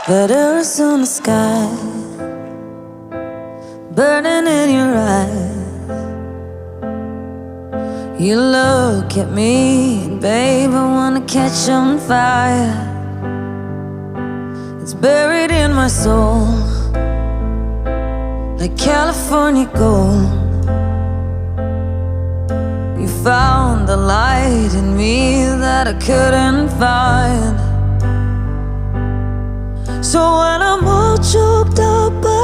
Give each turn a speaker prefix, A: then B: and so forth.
A: That Arizona sky burning in your eyes. You look at me and babe, I wanna catch on fire. It's buried in my soul like California gold. You found the light in me that I couldn't find. So when I'm all choked up